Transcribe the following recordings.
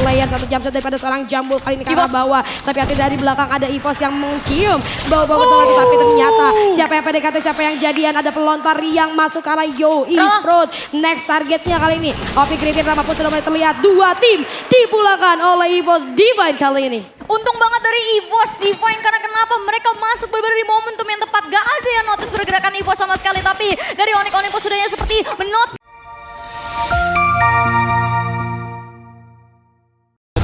layer. Satu jump shot daripada seorang Jumbo kali ini ke arah bawah. Tapi hati dari belakang ada EVOS yang mencium bau-bau lagi. Tapi ternyata siapa yang PDKT, siapa yang jadian. Ada pelontar yang masuk ke arah Yo Esports. Next targetnya kali ini Opi Griffin pun sudah mulai terlihat. Dua tim dipulangkan oleh EVOS Divine kali ini. Untung banget dari EVOS Divine karena kenapa mereka masuk benar-benar di momentum yang tepat. Gak ada yang notice pergerakan EVOS sama sekali. Tapi dari Onyx Olympus sudahnya seperti menot.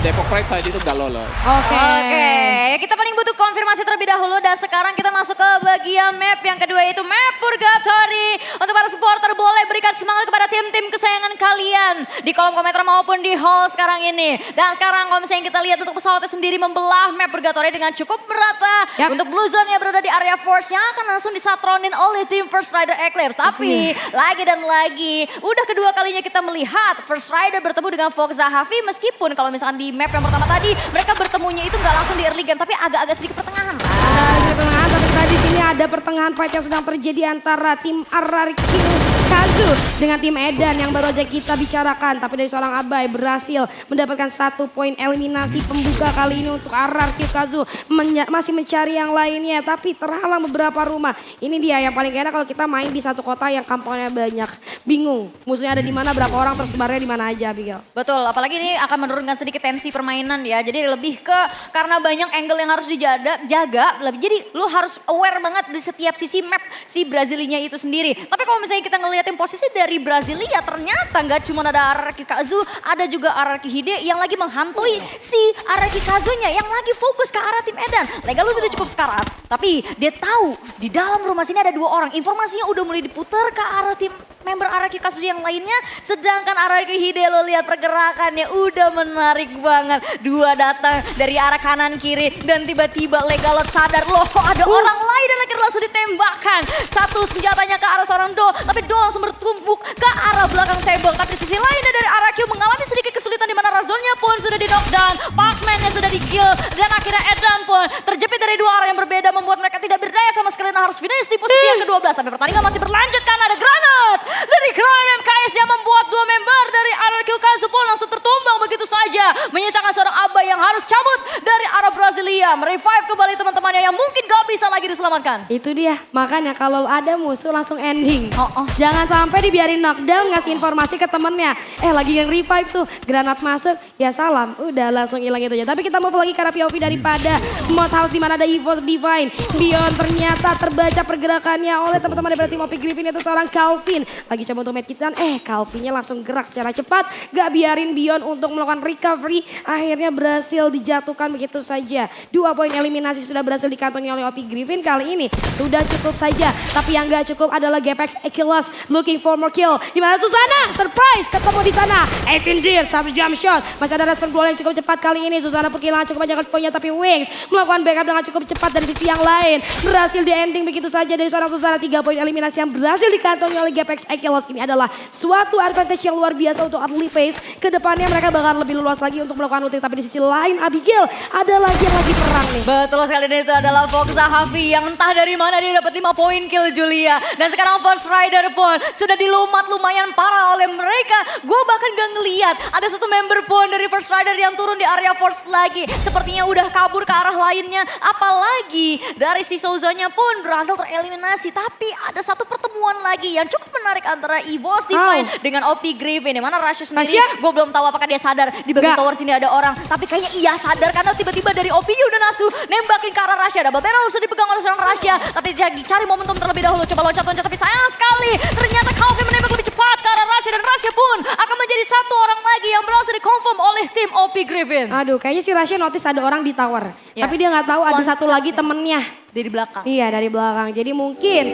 Depok Pride tadi itu gak lolos. Oke. Kita paling butuh konfirmasi terlebih dahulu dan sekarang kita masuk ke bagian map yang kedua yaitu map Purgatory. Untuk para supporter boleh berikan semangat kepada tim-tim kesayangan kalian di kolom komentar maupun di hall sekarang ini. Dan sekarang kalau misalnya kita lihat untuk pesawatnya sendiri membelah map Purgatory dengan cukup merata. Untuk Blue Zone yang berada di area Force yang akan langsung disatronin oleh tim First Rider Eclipse. Tapi lagi dan lagi udah kedua kalinya kita melihat First Rider bertemu dengan Fox Zahavi meskipun kalau misalkan di map yang pertama tadi mereka bertemunya itu nggak langsung di early game tapi agak-agak sedikit pertengahan. Di pertengahan, tapi tadi sini ada pertengahan fight yang sedang terjadi antara tim Arariki Kazu dengan tim Edan yang baru aja kita bicarakan. Tapi dari seorang Abai berhasil mendapatkan 1 poin eliminasi pembuka kali ini untuk Arariki Kazu. Masih mencari yang lainnya tapi terhalang beberapa rumah. Ini dia yang paling enak kalau kita main di satu kota yang kampungnya banyak. Bingung musuhnya ada di mana, berapa orang tersebarnya di mana aja, Abigail. Betul, apalagi ini akan menurunkan sedikit tensi permainan ya. Jadi lebih ke karena banyak angle yang harus dijaga. Jadi lu harus aware banget di setiap sisi map si Brasilia itu sendiri. Tapi kalau misalnya kita ngeliatin posisi dari Brasilia ternyata nggak cuma ada Arariki Kazu, ada juga Arariki Hide yang lagi menghantui si Arariki Kazunya yang lagi fokus ke arah tim Edan. Legal lu udah cukup sekarat, tapi dia tahu di dalam rumah sini ada 2 orang. Informasinya udah mulai diputar ke arah tim member Arariki Kazu yang lainnya. Sedangkan Arariki Hide lo lihat pergerakannya udah menarik banget. 2 datang dari arah kanan kiri dan tiba-tiba Legalot sadar loh kok ada orang lain dan akhirnya langsung ditembakkan. Satu senjatanya ke arah seorang Do, tapi Do langsung bertumpuk ke arah belakang tembok. Tapi sisi lainnya dari Araki mengalami sedikit kesulitan di mana Razornya pun sudah di knockdown, Pacman-nya sudah di kill dan akhirnya Edan pun terjepit dari 2 arah yang berbeda membuat mereka tidak berdaya sama sekali dan harus finish di posisi yang ke-12. Tapi pertandingan masih berlanjut karena ada granat dari Crime MKS yang membuat 2 member dari Arariki Kazu pun langsung tertumbang begitu saja. Menyisakan seorang Abai yang harus cabut dari arah Brasilia. Merevive kembali teman-temannya yang mungkin gak bisa lagi diselamatkan. Itu dia, makanya kalau ada musuh langsung ending. Jangan sampai dibiarin knockdown ngasih informasi ke temennya. Lagi yang revive tuh, granat masuk, ya salam. Udah langsung hilang itu aja. Tapi kita mau lagi karena POV daripada Mod House dimana ada EVOS Divine. Beyond ternyata terbaca pergerakannya oleh teman-teman dari tim Opi Griffin itu seorang Calvin. Lagi coba untuk medkitan, Calvinnya langsung gerak secara cepat. Gak biarin Beyond untuk melakukan recovery. Akhirnya berhasil dijatuhkan begitu saja. 2 poin eliminasi sudah berhasil dikantongi oleh Opi Griffin. Kali ini sudah cukup saja. Tapi yang gak cukup adalah Gapex Achilles looking for more kill. Dimana Susana, surprise ketemu di sana. Evindir, 1 jump shot. Masih ada respon bola yang cukup cepat kali ini. Susana pun kehilangan cukup banyak poinnya. Tapi Wings melakukan backup dengan cukup cepat dari sisi yang lain. Berhasil di ending begitu saja dari seorang Susana. 3 poin eliminasi yang berhasil dikantongi oleh Gapex Achilles. Ini adalah suatu advantage yang luar biasa untuk Early Phase. Kedepannya mereka bakal lebih luas lagi untuk melakukan ulti. Tapi di sisi lain Abigail ada lagi yang lagi perang nih. Betul sekali, dan itu adalah Fox Zahavi yang entah dari mana dia dapat 5 poin kill Julia. Dan sekarang First Rider pun sudah dilumat lumayan parah oleh mereka. Gue bahkan gak ngeliat ada 1 member pun dari First Rider yang turun di area Force lagi. Sepertinya udah kabur ke arah lainnya. Apalagi dari si Souza-nya pun berhasil tereliminasi. Tapi ada 1 pertemuan lagi yang cukup menarik antara EVOS Divine dengan Opi Griffin. Dimana Rasha sendiri gue belum tahu apakah dia sadar di bagian tower sini ada orang. Tapi kayaknya iya sadar karena tiba-tiba dari Opi udah nasu nembakin ke arah Rasha. Double barrel sudah dipegang oleh seorang Rasha. Tapi dia cari momentum terlebih dahulu. Coba loncat-loncat tapi sayang sekali. Ternyata Calvin menembak lebih cepat ke arah Rasha. Dan Rasha pun akan menjadi 1 orang lagi yang berhasil dikonfirm oleh tim Opi Griffin. Aduh, kayaknya si Rasha notice ada orang di tower. Tapi dia nggak tahu ada 1 lagi temennya. Dari belakang. Iya, dari belakang. Jadi mungkin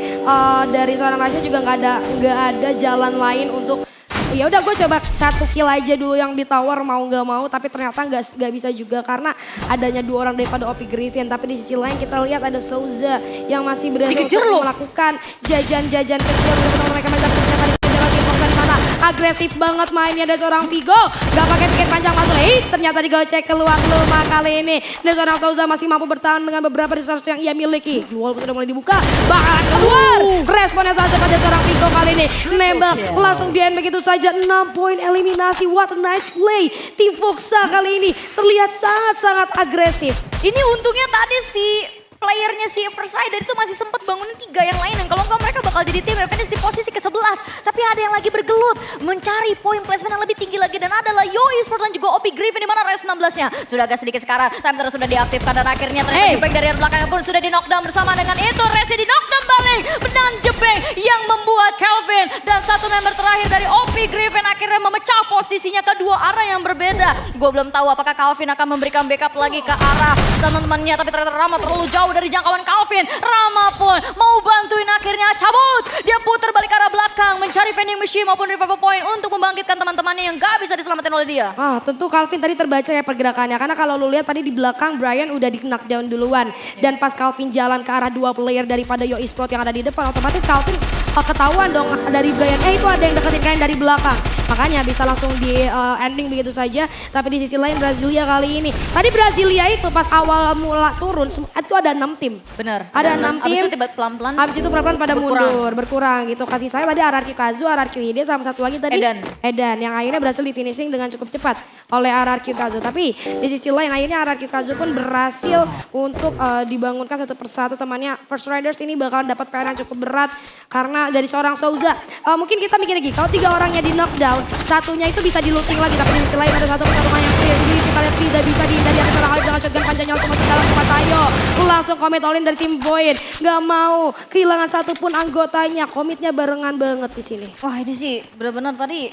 dari seorang Rasha juga nggak ada jalan lain untuk ya udah gue coba 1 kill aja dulu yang di tower mau nggak mau, tapi ternyata nggak bisa juga karena adanya 2 orang daripada Opi Griffin. Tapi di sisi lain kita lihat ada Souza yang masih berhasil untuk melakukan jajan-jajan kecil. Mereka ternyata dikejar lagi dari sana. Agresif banget mainnya dari seorang Vigo. Gak pakai pikir panjang masuk. Ternyata digocek keluar Luma kali ini. Dan seorang Souza masih mampu bertahan dengan beberapa resource yang ia miliki. Walaupun sudah mulai dibuka. Bahkan keluar. Responnya sangat cepat dari seorang Vigo kali ini. Nembak langsung di end begitu saja. 6 poin eliminasi. What a nice play. Tim Foxa kali ini terlihat sangat-sangat agresif. Ini untungnya tadi si playernya si First Rider itu masih sempat bangunin 3 yang lain. Dan kalau enggak mereka bakal jadi tim finish di posisi ke-11. Tapi ada yang lagi bergelut mencari poin placement yang lebih tinggi lagi. Dan adalah Yo Esports dan juga OP Griffin di mana res 16-nya. Sudah agak sedikit sekarang. Time Terror sudah diaktifkan dan akhirnya ternyata Jebeng dari arah belakang pun sudah di knockdown bersama dengan itu. Resi di knockdown balik. Menang Jebeng yang membuat Kelvin dan satu member terakhir dari OP Griffin akhirnya memecah posisinya ke dua arah yang berbeda. Gue belum tahu apakah Calvin akan memberikan backup lagi ke arah teman-temannya. Tapi ternyata Rama terlalu jauh dari jangkauan Calvin. Rama pun mau bantuin akhirnya cabut. Dia putar balik ke arah belakang mencari vending machine maupun revival point untuk membangkitkan teman-temannya yang gak bisa diselamatin oleh dia. Tentu Calvin tadi terbaca ya pergerakannya. Karena kalau lu lihat tadi di belakang Brian udah di knockdown duluan. Dan pas Calvin jalan ke arah 2 player daripada Yo Esports yang ada di depan. Otomatis Calvin ketahuan dong dari Brian. Itu ada yang deketin kain dari belakang. Makanya bisa langsung di ending begitu saja. Tapi di sisi lain Brasilia kali ini. Tadi Brasilia itu pas awal mula turun itu ada 6 tim. Benar. Ada 6 tim. Abis itu tiba pelan-pelan. Abis itu pelan-pelan pada mundur, berkurang gitu. Kasih saya tadi RRQ Kazu, RRQ Ide sama satu lagi tadi Edan. Yang akhirnya berhasil di finishing dengan cukup cepat oleh RRQ Kazu. Tapi di sisi lain akhirnya RRQ Kazu pun berhasil untuk dibangunkan satu persatu temannya. First Riders ini bakalan dapat PR yang cukup berat karena dari seorang Souza. Mungkin kita mikir lagi, kalau 3 orangnya di knockdown, satunya itu bisa di looting lagi. Tapi di sisi lain ada satu pertarungan yang clear. Jadi kita lihat tidak bisa dihindari ada seorang dengan shotgun panjangnya langsung masuk dalam tempat Tayo. Langsung komit all in dari tim Void. Gak mau kehilangan satupun anggotanya. Komitnya barengan banget di sini. Wah ini sih benar-benar tadi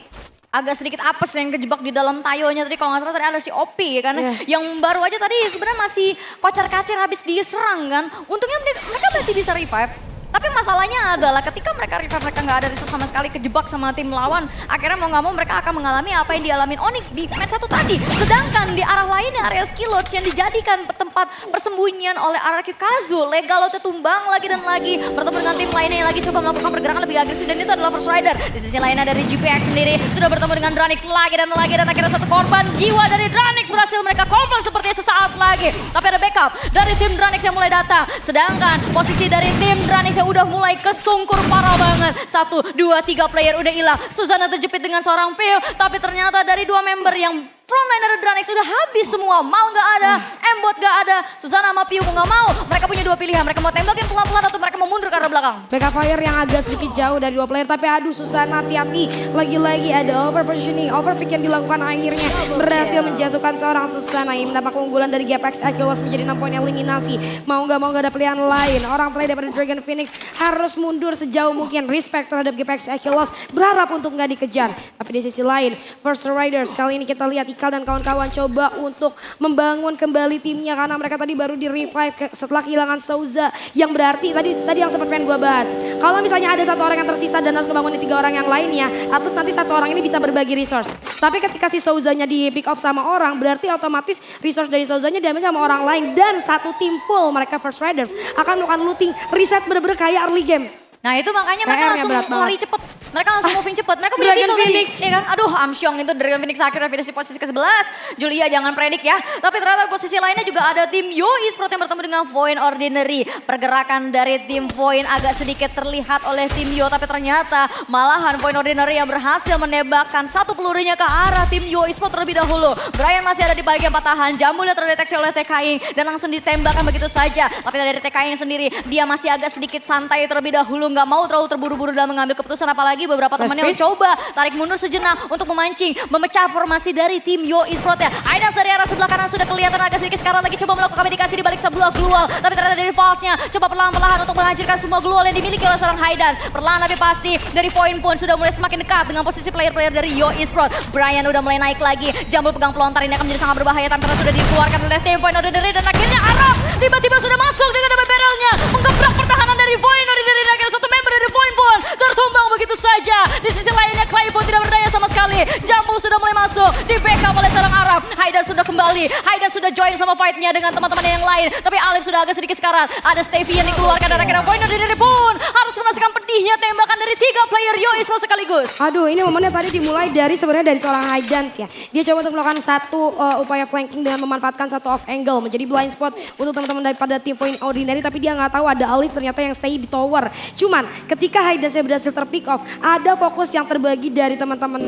agak sedikit apes yang kejebak di dalam tayonya tadi. Kalau nggak salah tadi ada si Opi kan. Yang baru aja tadi sebenarnya masih kocar-kacir habis diserang kan. Untungnya mereka masih bisa revive. Tapi masalahnya adalah ketika mereka revive mereka nggak ada resource sama sekali, kejebak sama tim lawan. Akhirnya mau nggak mau mereka akan mengalami apa yang dialamin Onyx di match 1 tadi. Sedangkan di arah lainnya area Skillotch yang dijadikan tempat persembunyian oleh RRQ Kazu. Legalotnya tumbang lagi dan lagi. Bertemu dengan tim lainnya yang lagi coba melakukan pergerakan lebih agresif. Dan itu adalah First Rider. Di sisi lainnya dari GPX sendiri sudah bertemu dengan Dranix lagi dan lagi. Dan akhirnya satu korban jiwa dari Dranix berhasil mereka confirm sepertinya sesaat lagi. Tapi ada backup dari tim Dranix yang mulai datang. Sedangkan posisi dari tim Dranix udah mulai kesungkur parah banget. 1, 2, 3 player udah hilang. Susana terjepit dengan seorang Pio. Tapi ternyata dari 2 member yang frontliner Dranix udah habis semua. Mal gak ada, Embot gak ada. Susana sama Pio gak mau. Mereka punya 2 pilihan. Mereka mau tembakin pelan-pelan atau mereka mau mundur ke arah belakang. Backup fire yang agak sedikit jauh dari 2 player. Tapi aduh Susana hati-hati. Lagi-lagi ada overpositioning. Overpick yang dilakukan akhirnya berhasil menjatuhkan seorang Susana. Yang mendapat keunggulan dari GPX Achilles menjadi 6 poin eliminasi. Mau gak ada pilihan lain. Orang play daripada Dragon Phoenix harus mundur sejauh mungkin. Respect terhadap GPX Achilles. Berharap untuk gak dikejar. Tapi di sisi lain First Riders kali ini kita lihat Ikal dan kawan-kawan coba untuk membangun kembali timnya karena mereka tadi baru di revive setelah kehilangan Souza yang berarti tadi yang sempat pengen gue bahas. Kalau misalnya ada 1 orang yang tersisa dan harus ngebangunin 3 orang yang lainnya, atau nanti 1 orang ini bisa berbagi resource. Tapi ketika si Souzanya di pick off sama orang, berarti otomatis resource dari Souzanya diambil sama orang lain dan satu tim full mereka First Riders akan melakukan looting, reset bener-bener kayak early game. Nah itu makanya mereka langsung lari cepet. Mereka langsung moving cepet. Mereka punya Dragon Phoenix. Ya kan? Aduh Amsyong itu Dragon Phoenix akhirnya finish di posisi ke-11. Julia jangan predik ya. Tapi ternyata posisi lainnya juga ada tim Yo Esports yang bertemu dengan Void Ordinary. Pergerakan dari tim Void agak sedikit terlihat oleh tim Yo. Tapi ternyata malahan Void Ordinary yang berhasil menembakkan 1 pelurunya ke arah tim Yo Esports terlebih dahulu. Brian masih ada di bagian patahan. Jambulnya terdeteksi oleh TKI dan langsung ditembakkan begitu saja. Tapi dari TKI sendiri dia masih agak sedikit santai terlebih dahulu. Nggak mau terlalu terburu-buru dalam mengambil keputusan. Apalagi beberapa temannya mencoba tarik mundur sejenak untuk memancing, memecah formasi dari tim Yo Esports ya. Aidas dari arah sebelah kanan sudah kelihatan agak sedikit sekarang lagi coba melakukan komunikasi di balik sebuah glual. Tapi ternyata dari False-nya coba perlahan-lahan untuk menghancurkan semua glual yang dimiliki oleh seorang Aidas. Perlahan tapi pasti dari poin pun sudah mulai semakin dekat dengan posisi player-player dari Yo Esports. Brian udah mulai naik lagi. Jambul pegang pelontar ini akan menjadi sangat berbahaya. Tanpa sudah dikeluarkan oleh tim Void Ordinary dan akhirnya Arab tiba-tiba sudah masuk dengan double barrelnya. Menggebrak pertahanan dari Void Ordinary dan akhirnya satu member dari poin pun tertumbang begitu saja. Di sisi lainnya Clay pun tidak berdaya sama sekali. Jambu sudah mulai masuk di backup oleh seorang Arab. Haida sudah kembali. Haida sudah join sama fightnya dengan teman-teman yang lain. Tapi Alif sudah agak sedikit sekarat. Ada Stevie yang dikeluarkan dan akhirnya poin dari diri pun harus merasakan pedihnya tembakan dari 3 player Yo Esports sekaligus. Aduh, ini momennya tadi dimulai dari sebenarnya dari seorang Haidans ya. Dia coba untuk melakukan satu upaya flanking dengan memanfaatkan satu off angle menjadi blind spot untuk teman-teman daripada tim Point Ordinary, tapi dia nggak tahu ada Alif ternyata yang stay di tower. Cuman ketika Haidansnya berhasil terpick off, ada fokus yang terbagi dari teman-teman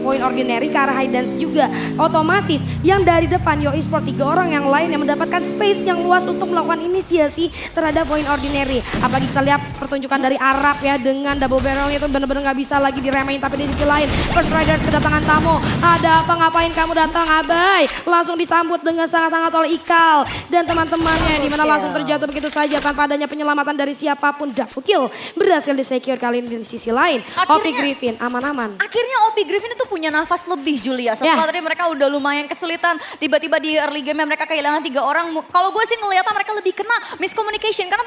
Point Ordinary ke arah Haidans juga. Otomatis yang dari depan Yo Esports 3 orang yang lain yang mendapatkan space yang luas untuk melakukan inisiasi terhadap Point Ordinary. Apalagi kita lihat pertunjukan dari Arab ya dengan double barrel itu benar-benar nggak bisa lagi diremain, tapi di sisi lain First Riders kedatangan tamu. Ada apa, ngapain kamu datang Abai? Langsung disambut dengan sangat hangat oleh Ikal dan teman-temannya, di mana langsung terjatuh begitu saja tanpa adanya penyelamatan dari siapapun. Double kill berhasil di-secure kali ini. Di sisi lain Opi Griffin aman-aman. Akhirnya Opi Griffin itu punya nafas lebih, Julia. Setelah tadi mereka udah lumayan kesulitan, tiba-tiba di early game mereka kehilangan 3 orang. Kalau gue sih ngeliatnya mereka lebih kena miscommunication, karena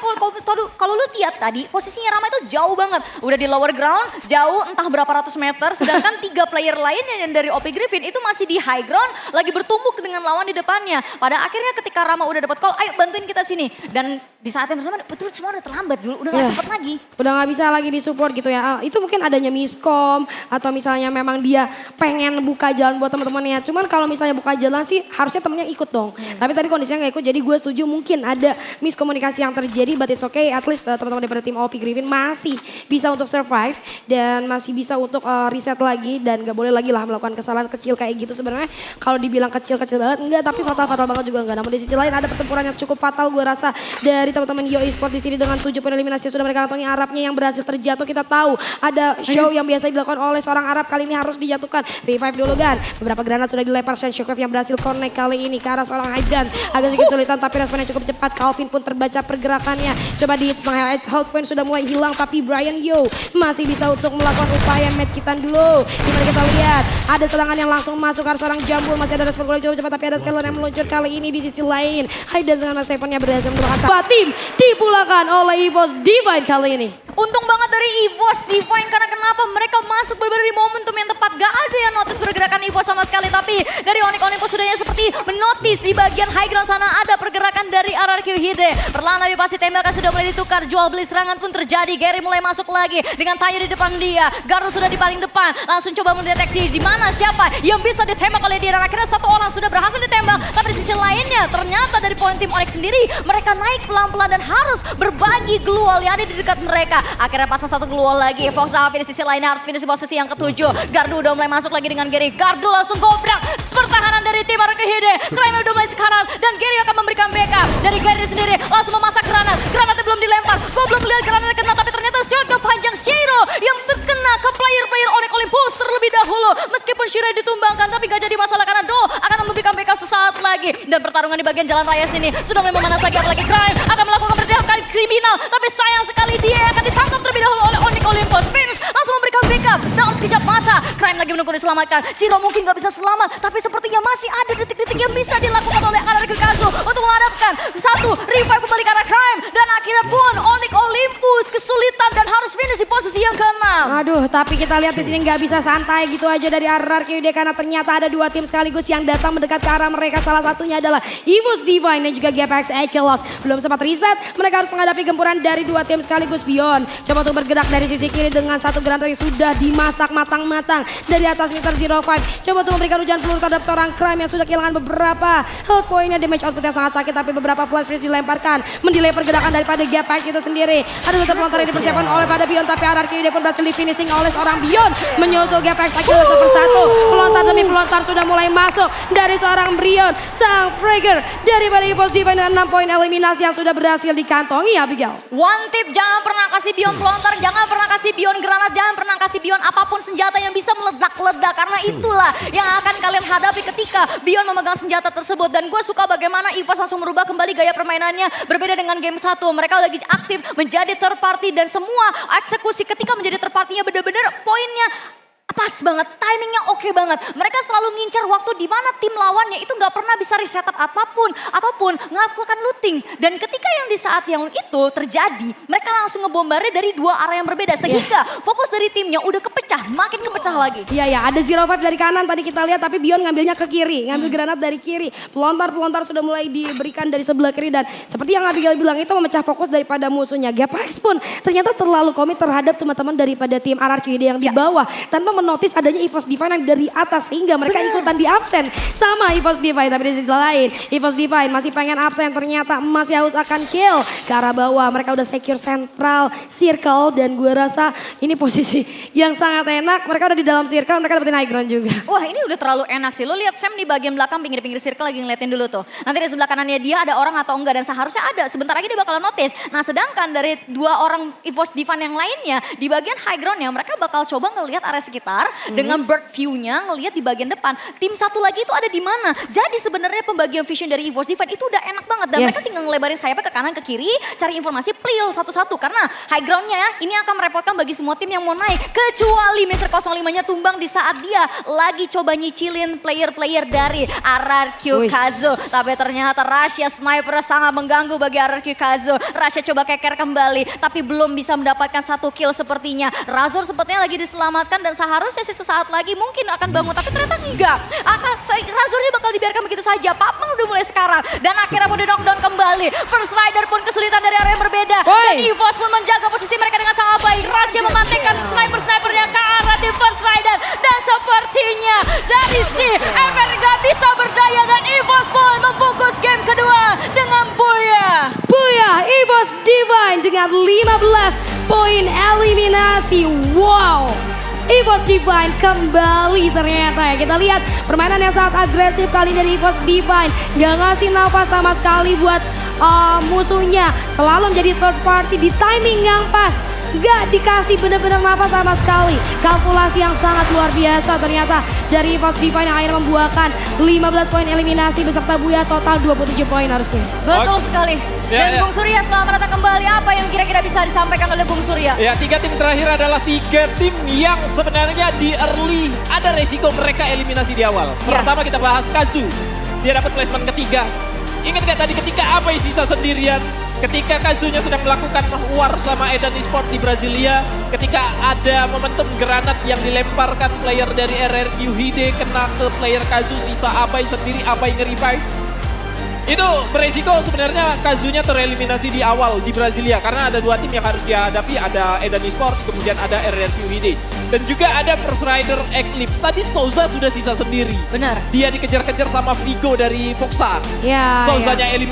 kalau lu lihat tadi posisinya Rama itu jauh banget, udah di lower ground, jauh entah berapa ratus meter, sedangkan 3 player lainnya yang dari Opi Griffin itu masih di high ground, lagi bertumbuk dengan lawan di depannya. Pada akhirnya ketika Rama udah dapat call, ayo bantuin kita sini, dan di saat yang bersamaan betul semua udah terlambat, Jul, udah gak sempet lagi. Udah gak bisa lagi disupport gitu ya. Itu mungkin adanya miskom atau misalnya memang dia pengen buka jalan buat teman-temannya. Cuman kalau misalnya buka jalan sih harusnya temennya ikut dong. Tapi tadi kondisinya gak ikut, jadi gue setuju mungkin ada miskomunikasi yang terjadi. But it's okay, at least teman-teman daripada tim Opi Griffin masih bisa untuk survive dan masih bisa untuk reset lagi, dan gak boleh lagi lah melakukan kesalahan kecil kayak gitu. Sebenarnya kalau dibilang kecil-kecil banget enggak, tapi fatal-fatal banget juga enggak. Namun di sisi lain ada pertempuran yang cukup fatal gue rasa dari teman-teman Yo Esports di sini dengan 7 poin eliminasi sudah mereka kantongi. Arabnya yang berhasil terjatuh, kita tahu ada show yang biasa dilakukan oleh seorang Arab, kali ini harus dijatuhkan. Revive dulu kan, beberapa granat sudah dilempar. Shockwave yang berhasil connect kali ini ke arah seorang Haidan, agak sedikit kesulitan tapi responnya cukup cepat. Calvin pun terbaca pergerakannya, coba di hit setengah health point sudah mulai hilang, tapi Brian Yo masih bisa untuk melakukan upaya medkitan dulu. Dimana kita lihat ada serangan yang langsung masuk ke arah seorang Jambul, masih ada respon cukup cepat tapi ada Skelon yang meluncur kali ini. Di sisi lain Haidan dengan Sevennya berhasil mendapatkan dua tim dipulangkan oleh EVOS Divine kali ini. Untung banget dari EVOS Divine, karena kenapa mereka masuk benar-benar di momentum yang tepat. Gak ada yang notice pergerakan EVOS sama sekali, tapi dari Onyx Olympus sudahnya seperti menotis di bagian high ground sana ada pergerakan dari RRQ Hide. Perlahan tapi pasti tembakan sudah mulai ditukar, jual beli serangan pun terjadi. Gary mulai masuk lagi dengan Tayo di depan dia. Gardo sudah di paling depan, langsung coba mendeteksi di mana siapa yang bisa ditembak oleh dia, dan akhirnya satu orang sudah berhasil ditembak. Tapi di sisi lainnya ternyata dari poin tim Onyx sendiri mereka naik pelan-pelan dan harus berbagi glual yang ada di dekat mereka. Akhirnya pasang satu glual lagi. Fox Api di sisi lainnya harus finish di posisi yang ke-7. Gardo udah mulai masuk lagi dengan Gary. Gardo langsung gobrak pertahanan dari tim RRQ Hide. Crime udah mulai sekarang dan Gary akan memberikan backup. Dari Gary sendiri langsung memasak granat. Granatnya belum dilempar. Gue belum melihat granatnya kena, tapi ternyata shotgun panjang Shiro yang terkena ke player-player Onyx Olympus terlebih dahulu. Meskipun Shiro ditumbangkan tapi gak jadi masalah karena Do akan memberikan backup sesaat lagi. Dan pertarungan di bagian jalan raya sini sudah mulai memanas lagi, apalagi Crime akan melakukan pergerakan kriminal. Tapi sayang sekali dia akan ditangkap terlebih dahulu oleh Onyx Olympus. Vince langsung memberikan backup dalam sekejap mata. Crime lagi menunggu diselamatkan. Shiro mungkin gak bisa selamat, tapi sepertinya masih ada detik-detik yang bisa dilakukan oleh RRQ Kazu untuk menghadapkan satu revive kembali ke arah Crime. Dan akhirnya pun Onyx Olympus kesulitan dan harus finish di posisi yang ke-6. Aduh, tapi kita lihat di sini nggak bisa santai gitu aja dari RRQ karena ternyata ada 2 tim sekaligus yang datang mendekat ke arah mereka. Salah satunya adalah EVOS Divine dan juga GPX Akilos. Belum sempat reset, mereka harus menghadapi gempuran dari 2 tim sekaligus. Beyond coba untuk bergerak dari sisi kiri dengan satu granat yang sudah dimasak matang-matang dari atas Mr. 05. Coba untuk memberikan hujan peluru terhadap seorang Crime yang sudah kehilangan beberapa health pointnya. Damage output yang sangat sakit, tapi beberapa flash freeze dilemparkan mendelay pergerakan daripada GPX itu sendiri. Ada satu pelontar yang dipersiapkan oleh pada Beyond, tapi RRQ dia pun berhasil di finishing oleh seorang Beyond. Menyusul GPX Akilos satu persatu. Pelontar demi pelontar sudah mulai masuk dari seorang Beyond. Sang Breaker daripada EVOS Divine dengan 6 poin eliminasi yang sudah berhasil dikantongi, Abigail. One tip, jangan pernah kasih Beyond pelontar, jangan pernah kasih Beyond granat, jangan pernah kasih Beyond apapun senjata yang bisa meledak-ledak. Karena itulah yang akan kalian hadapi ketika Beyond memegang senjata tersebut. Dan gue suka bagaimana EVOS langsung merubah kembali gaya permainannya. Berbeda dengan game 1, mereka lagi aktif menjadi third party dan semua eksekusi ketika menjadi third party-nya benar-benar poinnya pas banget, timingnya oke banget. Mereka selalu ngincar waktu di mana tim lawannya itu nggak pernah bisa reset up apapun ataupun melakukan looting. Dan ketika yang di saat yang itu terjadi, mereka langsung ngebombardir dari dua arah yang berbeda sehingga fokus dari timnya udah kepecah, makin kepecah lagi. Iya ya, ada 05 dari kanan tadi kita lihat tapi Bion ngambilnya ke kiri, ngambil granat dari kiri. Pelontar-pelontar sudah mulai diberikan dari sebelah kiri dan seperti yang Abigail bilang itu memecah fokus daripada musuhnya. Gapax pun ternyata terlalu komit terhadap teman-teman daripada tim RRQD yang di bawah tanpa menotis adanya EVOS Divine yang dari atas sehingga mereka ikutan di absen sama EVOS Divine. Tapi di sisi lain EVOS Divine masih pengen absen, ternyata masih haus akan kill ke arah bawah. Mereka udah secure central circle dan gue rasa ini posisi yang sangat enak. Mereka udah di dalam circle, mereka dapetin high ground juga. Wah ini udah terlalu enak sih. Lo lihat Sam di bagian belakang pinggir-pinggir circle lagi ngeliatin dulu tuh. Nanti di sebelah kanannya dia ada orang atau enggak dan seharusnya ada. Sebentar lagi dia bakalan notice. Nah sedangkan dari dua orang EVOS Divine yang lainnya di bagian high groundnya mereka bakal coba ngelihat area sekitar dengan bird view-nya ngelihat di bagian depan. Tim satu lagi itu ada di mana. Jadi sebenarnya pembagian vision dari EVOS Divine itu udah enak banget dan mereka tinggal ngelebarin sayapnya ke kanan ke kiri cari informasi plil satu-satu karena high groundnya ya ini akan merepotkan bagi semua tim yang mau naik kecuali Mr. 05-nya tumbang di saat dia lagi coba nyicilin player-player dari RRQ Kazo. Tapi ternyata Rasya sniper sangat mengganggu bagi RRQ Kazo. Rasya coba keker kembali tapi belum bisa mendapatkan satu kill sepertinya. Razor sepertinya lagi diselamatkan dan seharusnya sih sesaat lagi mungkin akan bangun tapi ternyata enggak. Razornya bakal dibiarkan begitu saja. Papang udah mulai sekarang dan akhirnya mau di knockdown kembali. First Rider pun kesulitan dari area yang berbeda. Dan EVOS pun menjaga posisi mereka dengan sangat baik. Rasya memantekan sniper-snipernya ke arah di First Rider. Dan sepertinya dari si Ever gak bisa berdaya dan EVOS pun memfokus game kedua dengan Buya. Buya, EVOS Divine dengan 15 poin eliminasi. Wow. EVOS Divine kembali ternyata ya. Kita lihat permainan yang sangat agresif kali dari EVOS Divine. Gak ngasih nafas sama sekali buat musuhnya. Selalu menjadi third party di timing yang pas. Gak dikasih benar-benar nafas sama sekali. Kalkulasi yang sangat luar biasa ternyata dari EVOS Divine yang akhirnya membuahkan 15 poin eliminasi beserta Buya total 27 poin harusnya. Betul sekali. Dan Bung Surya selamat datang kembali. Apa yang kira-kira bisa disampaikan oleh Bung Surya? Ya, 3 tim terakhir adalah 3 tim yang sebenarnya di early ada resiko mereka eliminasi di awal. Pertama kita bahas Kazu. Dia dapat placement ketiga. Ingat gak tadi ketika Abai sisa sendirian? Ketika Kazunya sedang melakukan war sama Edan Esports di Brasilia, ketika ada momentum granat yang dilemparkan player dari RRQ Hide kena ke player Kazu, sisa Abai sendiri, Abai nge-revive. Itu beresiko sebenarnya Kazunya tereliminasi di awal di Brasilia karena ada 2 tim yang harus dihadapi, ada Edan Esports kemudian ada RRQ Hide. Dan juga ada First Rider Eclipse. Tadi Souza sudah sisa sendiri. Benar. Dia dikejar-kejar sama Vigo dari Foxa. Ya, Souzanya eliminasi.